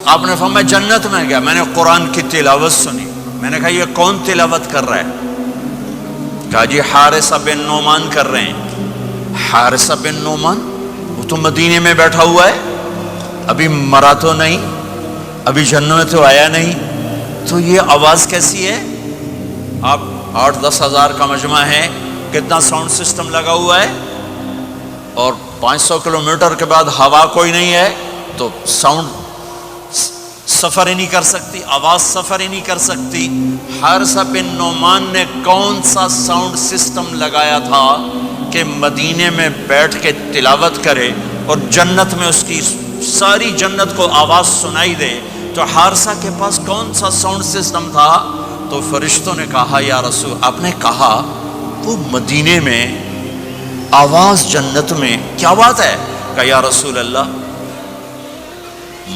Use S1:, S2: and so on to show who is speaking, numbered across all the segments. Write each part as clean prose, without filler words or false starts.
S1: آپ نے فرمایا جنت میں گیا، میں نے قرآن کی تلاوت سنی، میں نے کہا یہ کون تلاوت کر رہا ہے؟ کہا جی حارثہ بن نعمان کر رہے ہیں۔ حارثہ بن نعمان وہ تو مدینے میں بیٹھا ہوا ہے، ابھی مرا تو نہیں، ابھی جنت میں تو آیا نہیں، تو یہ آواز کیسی ہے؟ آپ 8-10 ہزار کا مجمع ہے، کتنا ساؤنڈ سسٹم لگا ہوا ہے، اور 500 کلومیٹر کے بعد ہوا کوئی نہیں ہے تو ساؤنڈ سفر ہی نہیں کر سکتی، آواز سفر ہی نہیں کر سکتی۔ حارثہ بن نعمان نے کون سا ساؤنڈ سسٹم لگایا تھا کہ مدینے میں بیٹھ کے تلاوت کرے اور جنت میں اس کی ساری جنت کو آواز سنائی دے؟ تو حارثہ کے پاس کون سا ساؤنڈ سسٹم تھا؟ تو فرشتوں نے کہا یا رسول، آپ نے کہا وہ مدینے میں آواز جنت میں، کیا بات ہے؟ کہا یا رسول اللہ،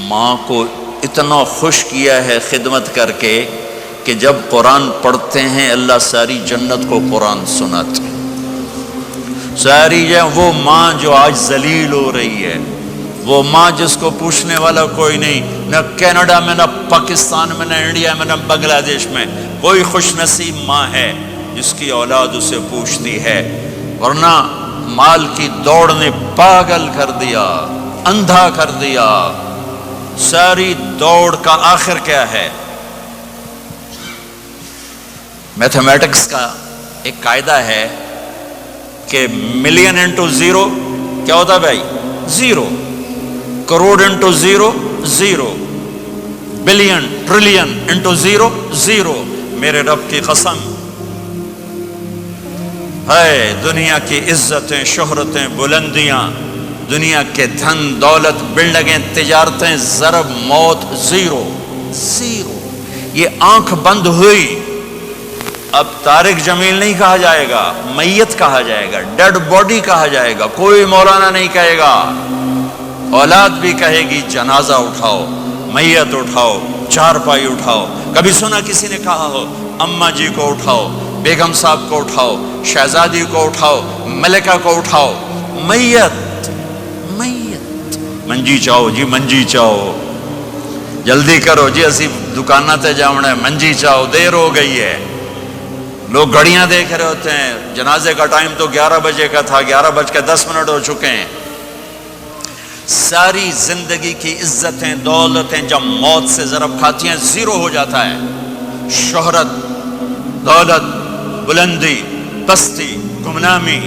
S1: ماں کو اتنا خوش کیا ہے خدمت کر کے کہ جب قرآن پڑھتے ہیں اللہ ساری جنت کو قرآن سناتے ہیں۔ ساری وہ ماں جو آج ذلیل ہو رہی ہے، وہ ماں جس کو پوچھنے والا کوئی نہیں، نہ کینیڈا میں، نہ پاکستان میں، نہ انڈیا میں، نہ بنگلہ دیش میں، کوئی خوش نصیب ماں ہے جس کی اولاد اسے پوچھتی ہے، ورنہ مال کی دوڑ نے پاگل کر دیا، اندھا کر دیا۔ ساری دوڑ کا آخر کیا ہے؟ میتھمیٹکس کا ایک قاعدہ ہے کہ ملین انٹو زیرو کیا ہوتا ہے بھائی؟ Zero. Crore into zero zero, billion trillion into zero zero. میرے رب کی قسم ہے، دنیا کی عزتیں، شہرتیں، بلندیاں، دنیا کے دھن دولت، بلڈنگیں، تجارتیں، ضرب موت زیرو زیرو۔ یہ آنکھ بند ہوئی، اب طارق جمیل نہیں کہا جائے گا، میت کہا جائے گا، ڈیڈ باڈی کہا جائے گا، کوئی مولانا نہیں کہے گا۔ اولاد بھی کہے گی جنازہ اٹھاؤ، میت اٹھاؤ، چارپائی اٹھاؤ۔ کبھی سنا کسی نے کہا ہو اماں جی کو اٹھاؤ، بیگم صاحب کو اٹھاؤ، شہزادی کو اٹھاؤ، ملکہ کو اٹھاؤ؟ میت میت۔ منجی چاہو جی، منجی چاہو، جلدی کرو جی، اسی دکانہ تے جاؤنا ہے، منجی چاہو، دیر ہو گئی ہے۔ لوگ گھڑیاں دیکھ رہے ہوتے ہیں، جنازے کا ٹائم تو 11 بجے کا تھا، 11:10 ہو چکے ہیں۔ ساری زندگی کی عزتیں دولتیں جب موت سے ضرب کھاتی ہیں زیرو ہو جاتا ہے۔ شہرت، دولت، بلندی، پستی، گمنامی،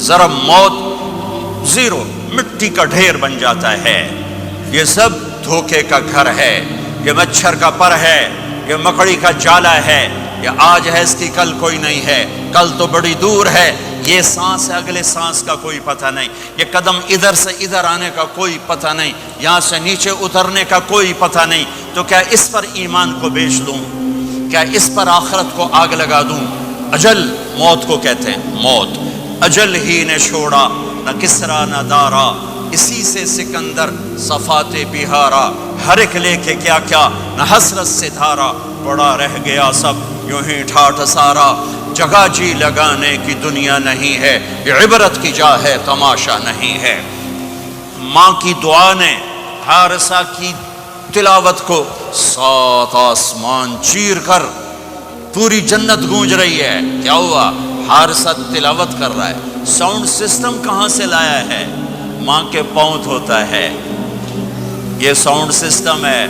S1: ضرب موت زیرو، مٹی کا ڈھیر بن جاتا ہے۔ یہ سب دھوکے کا گھر ہے، یہ مچھر کا پر ہے، یہ مکڑی کا جالا ہے، یہ آج ہے اس کی کل کوئی نہیں ہے، کل تو بڑی دور ہے، یہ سانس ہے اگلے سانس کا کوئی پتہ نہیں، یہ قدم ادھر سے ادھر آنے کا کوئی پتہ نہیں، یہاں سے نیچے اترنے کا کوئی پتہ نہیں۔ تو کیا اس پر ایمان کو بیچ دوں؟ کیا اس پر آخرت کو آگ لگا دوں؟ اجل موت کو کہتے ہیں، موت اجل ہی نے چھوڑا، نہ کسرا نہ دارا، اسی سے سکندر صفات بہارا، ہر ایک لے کے کیا کیا نہ حسرت سے دھارا، پڑا رہ گیا سب یوں ہی ٹھاٹھ سارا، جگہ جی لگانے کی دنیا نہیں ہے، یہ عبرت کی جا ہے تماشا نہیں ہے۔ ماں کی دعا نے حارثہ کی تلاوت کو 7 آسمان چیر کر پوری جنت گونج رہی ہے۔ کیا ہوا؟ حارثہ تلاوت کر رہا ہے۔ ساؤنڈ سسٹم کہاں سے لایا ہے؟ ماں کے پاؤں دھوتا ہے، یہ ساؤنڈ سسٹم ہے۔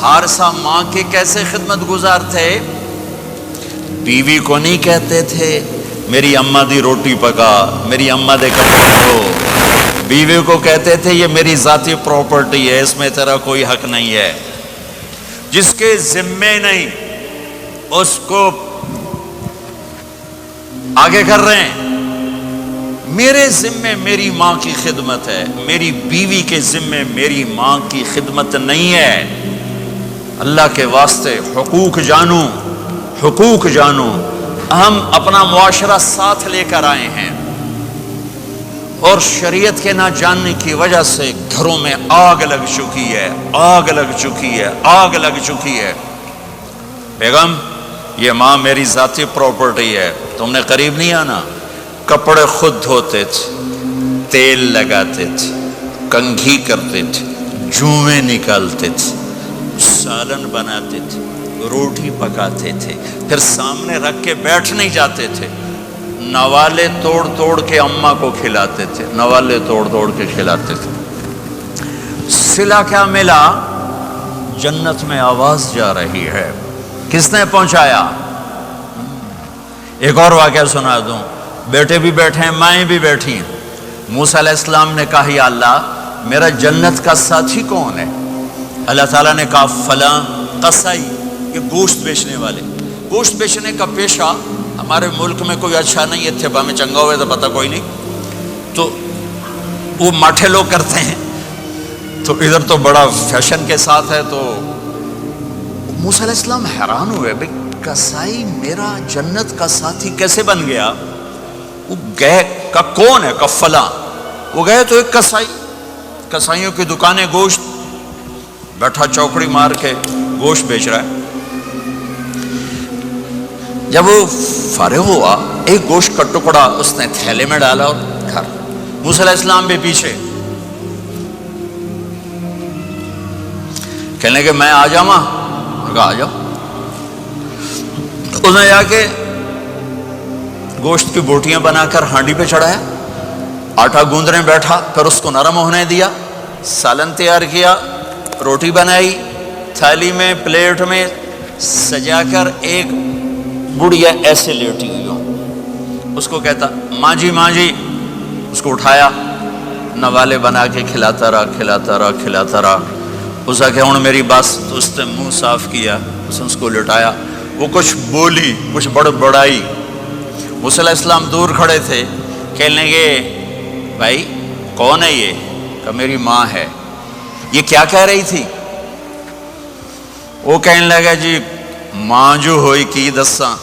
S1: حارثہ ماں کے کیسے خدمت گزار تھے؟ بیوی کو نہیں کہتے تھے میری اماں دی روٹی پکا، میری اماں دے کپڑے دھو، بیوی کو کہتے تھے یہ میری ذاتی پراپرٹی ہے، اس میں تیرا کوئی حق نہیں ہے۔ جس کے ذمے نہیں اس کو آگے کر رہے ہیں۔ میرے ذمے میری ماں کی خدمت ہے، میری بیوی کے ذمے میری ماں کی خدمت نہیں ہے۔ اللہ کے واسطے حقوق جانو، حقوق جانو۔ ہم اپنا معاشرہ ساتھ لے کر آئے ہیں اور شریعت کے نہ جاننے کی وجہ سے گھروں میں آگ لگ چکی ہے، آگ لگ چکی ہے، آگ لگ چکی ہے۔ بیگم یہ ماں میری ذاتی پراپرٹی ہے، تم نے قریب نہیں آنا۔ کپڑے خود دھوتے تھے، تیل لگاتے تھے، کنگھی کرتے تھے، جوئیں نکالتے تھے، سالن بناتے تھے، روٹی پکاتے تھے، پھر سامنے رکھ کے بیٹھ نہیں جاتے تھے، نوالے توڑ توڑ کے اماں کو کھلاتے تھے، نوالے توڑ توڑ کے کھلاتے تھے۔ صلہ کیا ملا؟ جنت میں آواز جا رہی ہے، کس نے پہنچایا؟ ایک اور واقعہ سنا دوں، بیٹے بھی بیٹھے ہیں، مائیں بھی بیٹھی ہیں۔ موسیٰ علیہ السلام نے کہا یا اللہ میرا جنت کا ساتھی کون ہے؟ اللہ تعالیٰ نے کہا فلاں قصائی، یہ گوشت بیچنے والے۔ گوشت بیچنے کا پیشہ ہمارے ملک میں کوئی اچھا نہیں ہے، تھے میں چنگا ہوئے تو پتہ کوئی نہیں، تو وہ ماٹھے لوگ کرتے ہیں، تو ادھر تو بڑا فیشن کے ساتھ ہے۔ تو موسیٰ علیہ السلام حیران ہوئے، بھئی قصائی میرا جنت کا ساتھی کیسے بن گیا؟ وہ گئے کہ کون ہے؟ کہ فلاں۔ وہ گئے تو ایک قصائی، قصائیوں کی دکانیں، گوشت، بیٹھا چوکڑی مار کے گوشت بیچ رہا ہے۔ جب وہ فارغ ہوا، ایک گوشت کا ٹکڑا اس نے تھیلے میں ڈالا اور گھر۔ موسیٰ علیہ السلام بھی پیچھے، کہنے کہ میں آ جاؤں؟ کہا آ جاؤ۔ اس نے جا کے گوشت کی بوٹیاں بنا کر ہانڈی پہ چڑھایا، آٹا گوندنے بیٹھا، پھر اس کو نرم ہونے دیا، سالن تیار کیا، روٹی بنائی، تھالی میں پلیٹ میں سجا کر ایک بڑھیا ایسے لیٹی ہوئی ہوں، اس کو کہتا ماں جی ماں جی، اس کو اٹھایا، نوالے بنا کے کھلاتا رہا کھلاتا رہا کھلاتا رہا۔ اس نے کہا ہوں میری بس، تو اس نے منہ صاف کیا، اس کو لٹایا، وہ کچھ بولی، کچھ بڑائی۔ موسیٰ علیہ السلام دور کھڑے تھے، کہنے لگے بھائی کون ہے یہ؟ کہ میری ماں ہے۔ یہ کیا کہہ رہی تھی؟ وہ کہنے لگا جی ماں جو ہوئی کی دساں،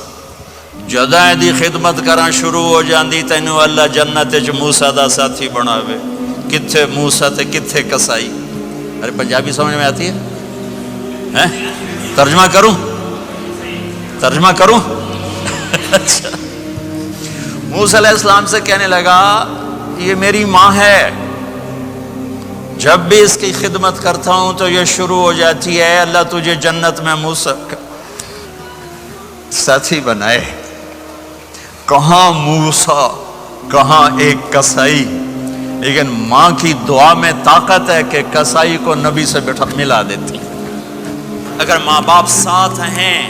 S1: جداں دی خدمت کراں شروع ہو جاندی تینوں اللہ جنت وچ موسیٰ دا ساتھی بناوے۔ کتھے موسیٰ تے کتھے قصائی؟ ارے پنجابی سمجھ میں آتی ہے؟ ترجمہ کروں؟ ترجمہ کروں؟ اچھا، موسیٰ علیہ السلام سے کہنے لگا یہ میری ماں ہے، جب بھی اس کی خدمت کرتا ہوں تو یہ شروع ہو جاتی ہے اللہ تجھے جنت میں موسیٰ ساتھی بنائے۔ کہاں موسیٰ، کہاں ایک قصائی، لیکن ماں کی دعا میں طاقت ہے کہ قصائی کو نبی سے ملا دیتی۔ اگر ماں باپ ساتھ ہیں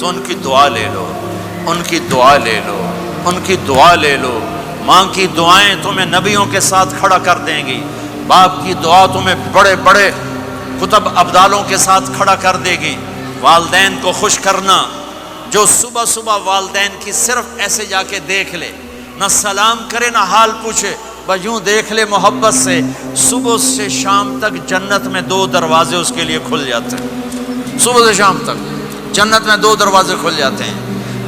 S1: تو ان کی دعا لے لو، ان کی دعا لے لو، ان کی دعا لے لو۔ ماں کی دعائیں تمہیں نبیوں کے ساتھ کھڑا کر دیں گی، باپ کی دعا تمہیں بڑے بڑے کتب ابدالوں کے ساتھ کھڑا کر دے گی۔ والدین کو خوش کرنا، جو صبح صبح والدین کی صرف ایسے جا کے دیکھ لے، نہ سلام کرے نہ حال پوچھے، بس یوں دیکھ لے محبت سے، صبح سے شام تک جنت میں 2 دروازے اس کے لیے کھل جاتے ہیں۔ صبح سے شام تک جنت میں 2 دروازے کھل جاتے ہیں۔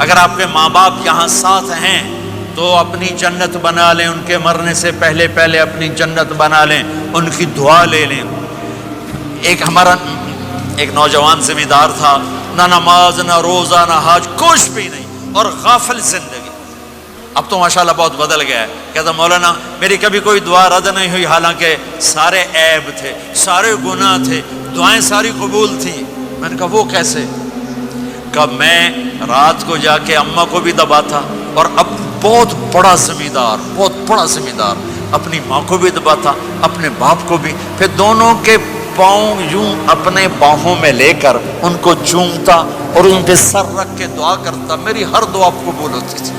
S1: اگر آپ کے ماں باپ یہاں ساتھ ہیں تو اپنی جنت بنا لیں، ان کے مرنے سے پہلے پہلے اپنی جنت بنا لیں، ان کی دعا لے لیں۔ ہمارا ایک نوجوان ذمہ دار تھا، نہ نماز نہ روزہ نہ حج، کچھ بھی نہیں، اور غافل زندگی۔ اب تو ماشاءاللہ بہت بدل گیا ہے، کہتا مولانا میری کبھی کوئی دعا رد نہیں ہوئی، حالانکہ سارے عیب تھے، سارے گناہ تھے، دعائیں ساری قبول تھیں۔ میں نے کہا وہ کیسے؟ کہ میں رات کو جا کے اماں کو بھی دباتا، اور اب بہت بڑا ذمہ دار اپنی ماں کو بھی دباتا، اپنے باپ کو بھی، پھر دونوں کے پاؤں یوں اپنے باہوں میں لے کر ان کو چومتا اور ان پہ سر رکھ کے دعا کرتا۔ میری ہر دعا قبول ہوتی تھی۔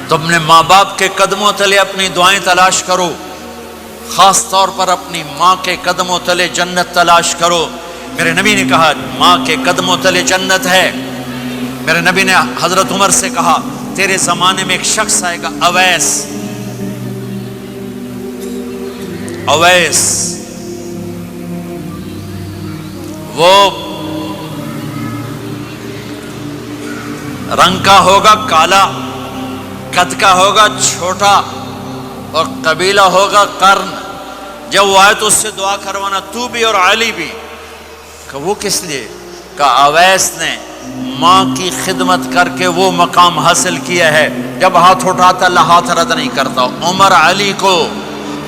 S1: تو اپنے ماں باپ کے قدموں تلے اپنی دعائیں تلاش کرو، خاص طور پر اپنی ماں کے قدموں تلے جنت تلاش کرو۔ میرے نبی نے کہا ماں کے قدموں تلے جنت ہے۔ میرے نبی نے حضرت عمر سے کہا تیرے زمانے میں ایک شخص آئے گا، اویس، وہ رنگ کا ہوگا کالا، قد کا ہوگا چھوٹا، اور قبیلہ ہوگا قرن۔ جب وہ آئے تو اس سے دعا کروانا، تو بھی اور علی بھی۔ کہ وہ کس لیے؟ کہ اویس نے ماں کی خدمت کر کے وہ مقام حاصل کیا ہے، جب ہاتھ اٹھاتا اللہ ہاتھ رد نہیں کرتا۔ عمر علی کو